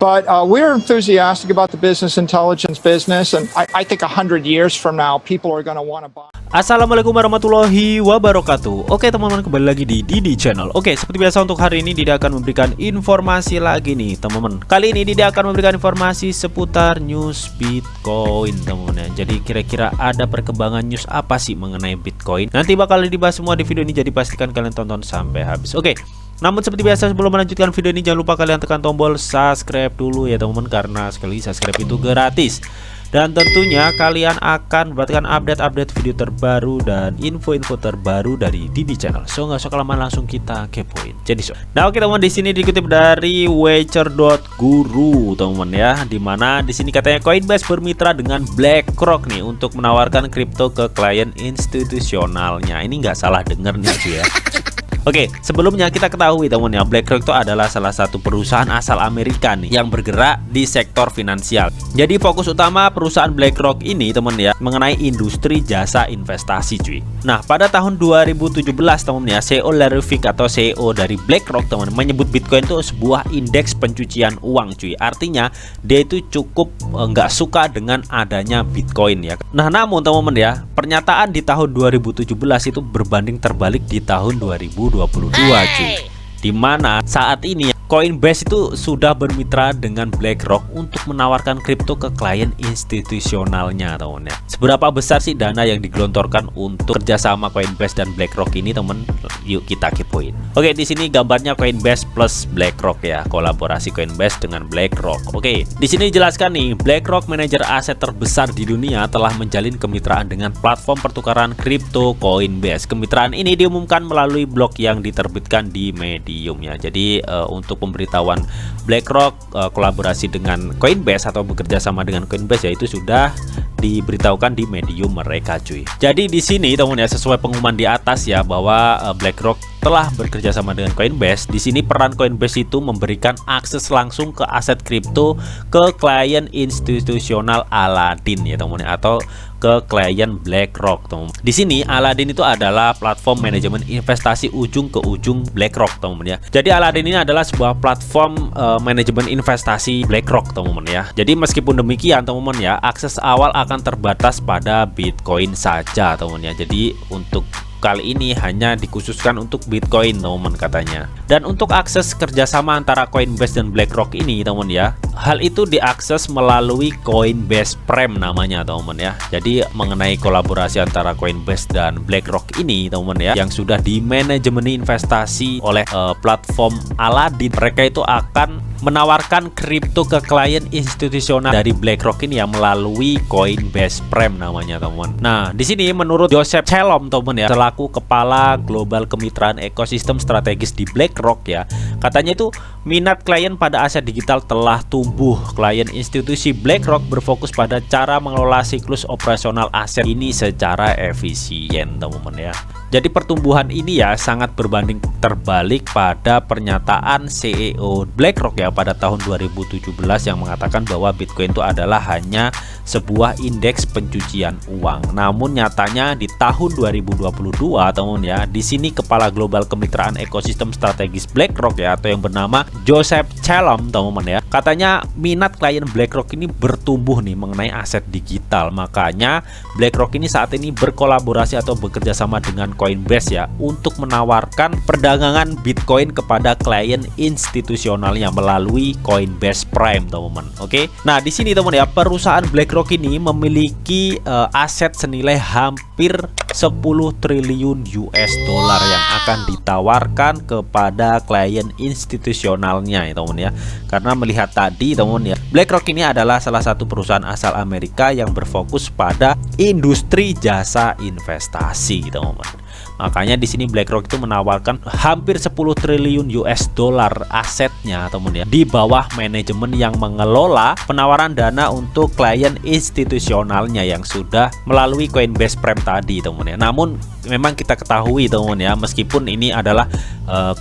But we're enthusiastic about the business intelligence business, and I think 100 years from now, people are going to want to buy. Assalamualaikum warahmatullahi wabarakatuh. Oke teman-teman, kembali lagi di Didi Channel. Oke, seperti biasa untuk hari ini Didi akan memberikan informasi lagi nih teman-teman. Kali ini Didi akan memberikan informasi seputar news Bitcoin teman-teman ya. Jadi kira-kira ada perkembangan news apa sih mengenai Bitcoin? Nanti bakal dibahas semua di video ini, jadi pastikan kalian tonton sampai habis. Oke. Namun seperti biasa sebelum melanjutkan video ini, jangan lupa kalian tekan tombol subscribe dulu ya teman-teman, karena sekali subscribe itu gratis. Dan tentunya kalian akan mendapatkan update-update video terbaru dan info-info terbaru dari Didi Channel. So nggak usah kelamaan, langsung kita kepoin. Jadi nah oke teman-teman, di sini dikutip dari Wager.guru teman-teman ya, dimana di sini katanya Coinbase bermitra dengan BlackRock nih untuk menawarkan kripto ke klien institusionalnya. Ini nggak salah denger nih cuy ya. Oke, sebelumnya kita ketahui teman ya, BlackRock itu adalah salah satu perusahaan asal Amerika nih yang bergerak di sektor finansial. Jadi fokus utama perusahaan BlackRock ini teman ya, mengenai industri jasa investasi cuy. Nah, pada tahun 2017 teman ya, CEO Larry Fink atau CEO dari BlackRock teman menyebut Bitcoin itu sebuah indeks pencucian uang cuy. Artinya dia itu cukup nggak suka dengan adanya Bitcoin ya. Nah, namun teman-teman ya, pernyataan di tahun 2017 itu berbanding terbalik di tahun 2022 cuy. Dimana saat ini Coinbase itu sudah bermitra dengan BlackRock untuk menawarkan kripto ke klien institusionalnya teman ya. Seberapa besar sih dana yang digelontorkan untuk kerjasama Coinbase dan BlackRock ini teman? Yuk kita kepoin. Oke, di sini gambarnya Coinbase plus BlackRock ya, kolaborasi Coinbase dengan BlackRock. Oke, di sini dijelaskan nih, BlackRock manajer aset terbesar di dunia telah menjalin kemitraan dengan platform pertukaran kripto Coinbase. Kemitraan ini diumumkan melalui blog yang diterbitkan di Medium ya. Jadi untuk pemberitahuan BlackRock kolaborasi dengan Coinbase atau bekerja sama dengan Coinbase ya, itu sudah diberitahukan di Medium mereka cuy. Jadi di sini teman ya, sesuai pengumuman di atas ya, bahwa BlackRock telah bekerja sama dengan Coinbase. Di sini peran Coinbase itu memberikan akses langsung ke aset kripto ke klien institusional Aladdin ya teman ya, atau ke klien BlackRock teman. Di sini Aladdin itu adalah platform manajemen investasi ujung ke ujung BlackRock teman ya. Jadi Aladdin ini adalah sebuah platform manajemen investasi BlackRock teman ya. Jadi meskipun demikian teman ya, akses awal akan terbatas pada Bitcoin saja teman ya. Jadi untuk kali ini hanya dikhususkan untuk Bitcoin teman katanya. Dan untuk akses kerjasama antara Coinbase dan BlackRock ini teman ya, hal itu diakses melalui Coinbase Prime namanya teman ya. Jadi mengenai kolaborasi antara Coinbase dan BlackRock ini teman ya, yang sudah di manajemen investasi oleh platform Aladdin, mereka itu akan menawarkan kripto ke klien institusional dari BlackRock ini ya melalui Coinbase Prime namanya teman. Nah, di sini menurut Joseph Chalom teman ya, selaku kepala global kemitraan ekosistem strategis di BlackRock ya, katanya itu minat klien pada aset digital telah tumbuh. Klien institusi BlackRock berfokus pada cara mengelola siklus operasional aset ini secara efisien teman-teman ya. Jadi pertumbuhan ini ya sangat berbanding terbalik pada pernyataan CEO BlackRock ya pada tahun 2017 yang mengatakan bahwa Bitcoin itu adalah hanya sebuah indeks pencucian uang. Namun nyatanya di tahun 2022 teman ya, di sini kepala global kemitraan ekosistem strategis BlackRock ya, atau yang bernama Joseph Chalom teman ya, katanya minat klien BlackRock ini bertumbuh nih mengenai aset digital. Makanya BlackRock ini saat ini berkolaborasi atau bekerja sama dengan Coinbase ya untuk menawarkan perdagangan Bitcoin kepada klien institusionalnya melalui Coinbase Prime teman-teman. Oke. Nah, di sini teman ya, perusahaan BlackRock ini memiliki aset senilai hampir 10 triliun US dollar yang akan ditawarkan kepada klien institusionalnya ya teman ya. Karena melihat tadi teman ya, BlackRock ini adalah salah satu perusahaan asal Amerika yang berfokus pada industri jasa investasi teman-teman. Makanya di sini BlackRock itu menawarkan hampir 10 triliun US dollar asetnya teman ya, di bawah manajemen yang mengelola penawaran dana untuk klien institusionalnya yang sudah melalui Coinbase Prime tadi teman ya. Namun memang kita ketahui teman ya, meskipun ini adalah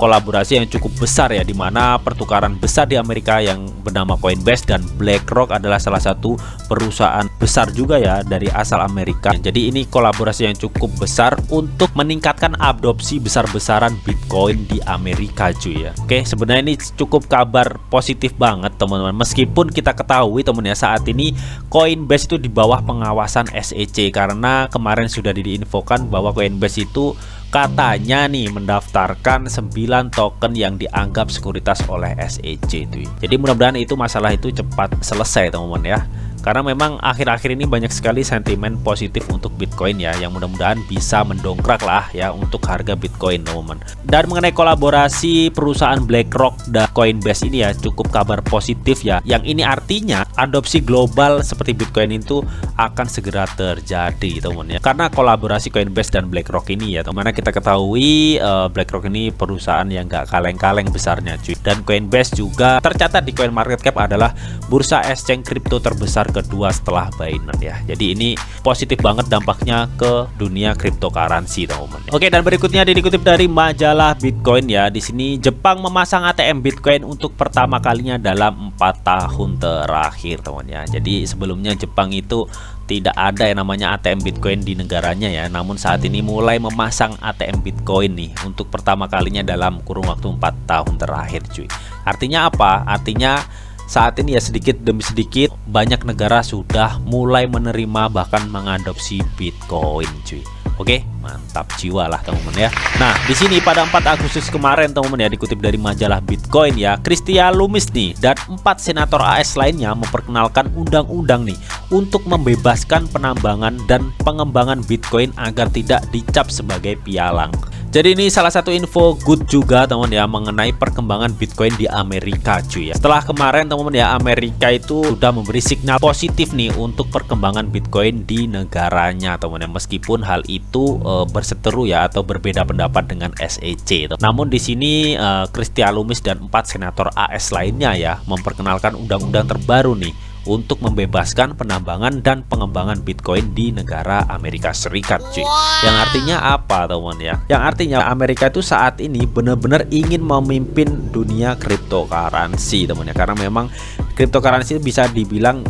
kolaborasi yang cukup besar ya, dimana pertukaran besar di Amerika yang bernama Coinbase dan BlackRock adalah salah satu perusahaan besar juga ya dari asal Amerika. Jadi ini kolaborasi yang cukup besar untuk meningkatkan adopsi besar-besaran Bitcoin Bitcoin di Amerika cuy ya. Oke, sebenarnya ini cukup kabar positif banget teman-teman. Meskipun kita ketahui teman ya, saat ini Coinbase itu di bawah pengawasan SEC karena kemarin sudah diinfokan bahwa Coinbase itu katanya nih mendaftarkan 9 token yang dianggap sekuritas oleh SEC tuh. Jadi mudah-mudahan itu masalah itu cepat selesai teman-teman ya. Karena memang akhir-akhir ini banyak sekali sentimen positif untuk Bitcoin ya, yang mudah-mudahan bisa mendongkrak lah ya untuk harga Bitcoin teman-teman. Dan mengenai kolaborasi perusahaan BlackRock dan Coinbase ini ya cukup kabar positif ya. Yang ini artinya adopsi global seperti Bitcoin itu akan segera terjadi teman-teman ya. Karena kolaborasi Coinbase dan BlackRock ini ya, teman-teman kita ketahui BlackRock ini perusahaan yang gak kaleng-kaleng besarnya cuy. Dan Coinbase juga tercatat di CoinMarketCap adalah bursa exchange kripto terbesar kedua setelah Binance ya. Jadi ini positif banget dampaknya ke dunia cryptocurrency teman-teman. Oke, dan berikutnya dikutip dari majalah Bitcoin ya. Di sini Jepang memasang ATM Bitcoin untuk pertama kalinya dalam 4 tahun terakhir teman ya. Jadi sebelumnya Jepang itu tidak ada yang namanya ATM Bitcoin di negaranya ya. Namun saat ini mulai memasang ATM Bitcoin nih untuk pertama kalinya dalam kurun waktu 4 tahun terakhir cuy. Artinya apa? Artinya saat ini ya sedikit demi sedikit banyak negara sudah mulai menerima bahkan mengadopsi Bitcoin cuy. Oke, mantap jiwa lah teman-teman ya. Nah, di sini pada 4 Agustus kemarin teman-teman ya, dikutip dari majalah Bitcoin ya, Christian Loomis nih dan 4 senator AS lainnya memperkenalkan undang-undang nih untuk membebaskan penambangan dan pengembangan Bitcoin agar tidak dicap sebagai pialang. Jadi ini salah satu info good juga teman ya mengenai perkembangan Bitcoin di Amerika cuy ya. Setelah kemarin teman-teman ya, Amerika itu sudah memberi sinyal positif nih untuk perkembangan Bitcoin di negaranya teman ya. Meskipun hal itu berseteru ya atau berbeda pendapat dengan SEC. Namun di sini Christian Loomis dan 4 senator AS lainnya ya memperkenalkan undang-undang terbaru nih untuk membebaskan penambangan dan pengembangan Bitcoin di negara Amerika Serikat cuy. Yang artinya apa teman ya? Yang artinya Amerika itu saat ini benar-benar ingin memimpin dunia cryptocurrency teman ya. Karena memang cryptocurrency bisa dibilang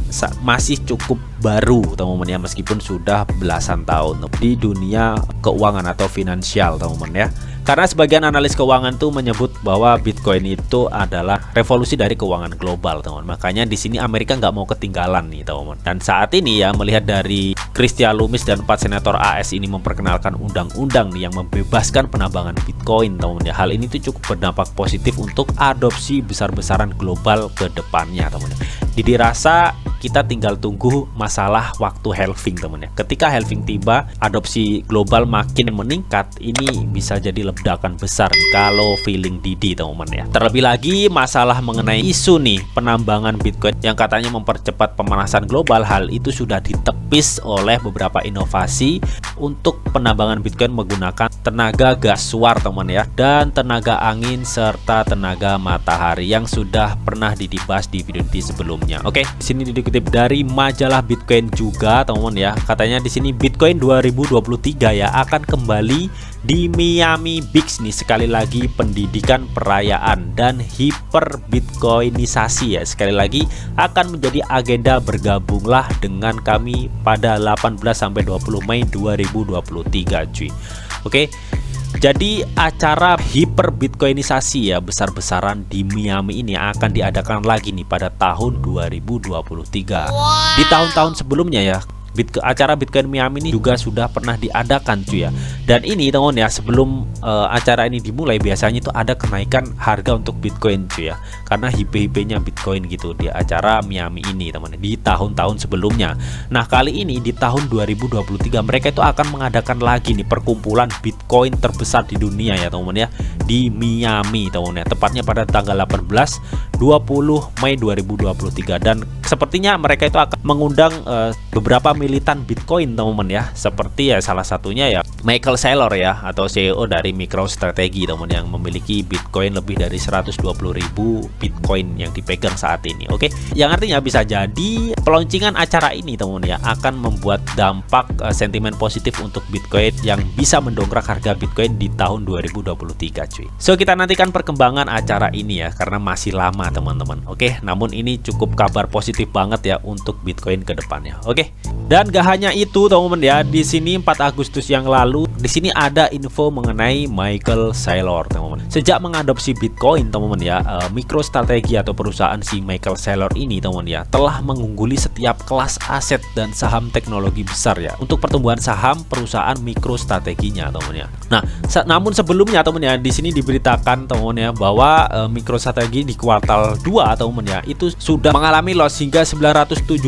masih cukup baru teman-teman ya, meskipun sudah belasan tahun di dunia keuangan atau finansial teman-teman ya. Karena sebagian analis keuangan tuh menyebut bahwa Bitcoin itu adalah revolusi dari keuangan global teman. Makanya di sini Amerika nggak mau ketinggalan nih teman. Dan saat ini ya melihat dari Christian Loomis dan 4 senator AS ini memperkenalkan undang-undang nih yang membebaskan penambangan Bitcoin teman ya. Hal ini tuh cukup berdampak positif untuk adopsi besar-besaran global ke depannya teman. Dirasa kita tinggal tunggu masalah waktu halving teman ya. Ketika halving tiba, adopsi global makin meningkat, ini bisa jadi ledakan besar kalau feeling Didi teman ya. Terlebih lagi masalah mengenai isu nih penambangan Bitcoin yang katanya mempercepat pemanasan global, hal itu sudah ditepis oleh beberapa inovasi untuk penambangan Bitcoin menggunakan tenaga gas suar teman ya, dan tenaga angin serta tenaga matahari yang sudah pernah dibahas di video sebelumnya. Oke, di sini dikutip dari majalah Bitcoin juga teman-teman ya. Katanya di sini Bitcoin 2023 ya akan kembali di Miami Beach nih. Sekali lagi pendidikan, perayaan dan hiper Bitcoinisasi ya. Sekali lagi akan menjadi agenda. Bergabunglah dengan kami pada 18 sampai 20 Mei 2023 cuy. Oke. Jadi acara hiper Bitcoinisasi ya besar-besaran di Miami ini akan diadakan lagi nih pada tahun 2023. Di tahun-tahun sebelumnya ya, acara Bitcoin Miami ini juga sudah pernah diadakan cuy ya. Dan ini teman ya, sebelum acara ini dimulai biasanya itu ada kenaikan harga untuk Bitcoin cuy ya, karena HIP-nya Bitcoin gitu di acara Miami ini teman di tahun-tahun sebelumnya. Nah kali ini di tahun 2023 mereka itu akan mengadakan lagi nih perkumpulan Bitcoin terbesar di dunia ya teman ya, di Miami teman ya, tepatnya pada tanggal 18-20 Mei 2023. Dan sepertinya mereka itu akan mengundang beberapa militan Bitcoin teman-teman ya, seperti ya salah satunya ya Michael Saylor ya, atau CEO dari MicroStrategy teman yang memiliki Bitcoin lebih dari 120.000 Bitcoin yang dipegang saat ini. Oke, yang artinya bisa jadi peluncingan acara ini teman ya akan membuat dampak sentimen positif untuk Bitcoin yang bisa mendongkrak harga Bitcoin di tahun 2023 cuy. So kita nantikan perkembangan acara ini ya, karena masih lama teman-teman. Oke, namun ini cukup kabar positif banget ya untuk Bitcoin ke depannya. Oke. Dan gak hanya itu teman-teman ya, di sini 4 Agustus yang lalu di sini ada info mengenai Michael Saylor teman-teman. Sejak mengadopsi Bitcoin teman-teman ya, MicroStrategy atau perusahaan si Michael Saylor ini teman-teman ya telah mengungguli setiap kelas aset dan saham teknologi besar ya untuk pertumbuhan saham perusahaan MicroStrategy-nya teman-teman ya. Nah, namun sebelumnya teman-teman ya di sini diberitakan teman-teman ya bahwa MicroStrategy di kuartal 2 teman-teman ya itu sudah mengalami loss hingga 917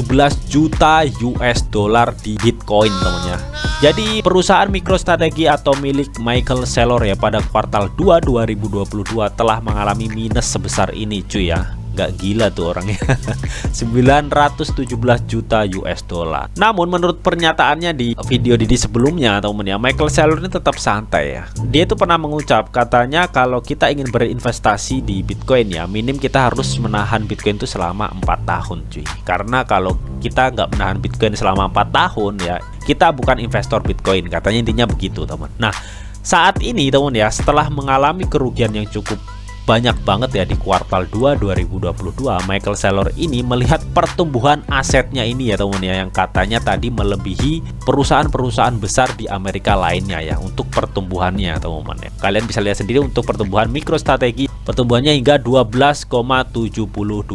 juta US dolar di Bitcoin teman-teman ya. Jadi perusahaan MicroStrategy atau milik Michael Saylor ya pada kuartal 2 2022 telah mengalami minus sebesar ini cuy ya. Nggak gila tuh orangnya. 917 juta US dollar. Namun menurut pernyataannya di video Didi sebelumnya teman-teman ya, Michael Saylor ini tetap santai ya. Dia itu pernah mengucap katanya kalau kita ingin berinvestasi di Bitcoin ya, minim kita harus menahan Bitcoin itu selama 4 tahun cuy. Karena kalau kita nggak menahan Bitcoin selama 4 tahun ya, kita bukan investor Bitcoin, katanya intinya begitu teman. Nah, saat ini teman ya, setelah mengalami kerugian yang cukup banyak banget ya di kuartal 2 2022, Michael Saylor ini melihat pertumbuhan asetnya ini ya teman ya, yang katanya tadi melebihi perusahaan-perusahaan besar di Amerika lainnya ya untuk pertumbuhannya teman-teman ya. Kalian bisa lihat sendiri untuk pertumbuhan MicroStrategy, pertumbuhannya hingga 12,72%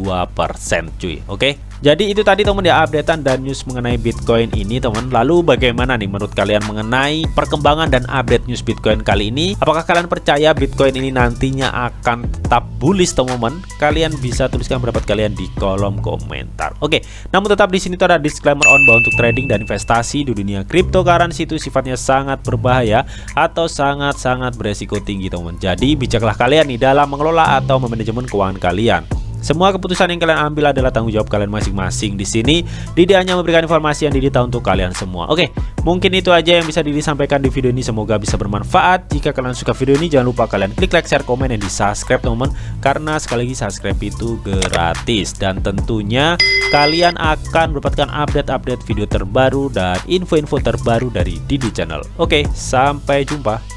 cuy. Oke. Jadi itu tadi teman ya updatean dan news mengenai Bitcoin ini teman. Lalu bagaimana nih menurut kalian mengenai perkembangan dan update news Bitcoin kali ini? Apakah kalian percaya Bitcoin ini nantinya akan tetap bullish teman-teman? Kalian bisa tuliskan pendapat kalian di kolom komentar. Oke, namun tetap di sini tuh ada disclaimer on bahwa untuk trading dan investasi di dunia cryptocurrency itu sifatnya sangat berbahaya atau sangat-sangat beresiko tinggi teman. Jadi bijaklah kalian nih dalam mengelola atau memanajemen keuangan kalian. Semua keputusan yang kalian ambil adalah tanggung jawab kalian masing-masing. Di sini Didi hanya memberikan informasi yang Didi tahu untuk kalian semua. Oke, mungkin itu aja yang bisa Didi sampaikan di video ini. Semoga bisa bermanfaat. Jika kalian suka video ini, jangan lupa kalian klik like, share, komen, dan di subscribe teman-teman. Karena sekali lagi subscribe itu gratis. Dan tentunya kalian akan mendapatkan update-update video terbaru dan info-info terbaru dari Didi Channel. Oke, sampai jumpa.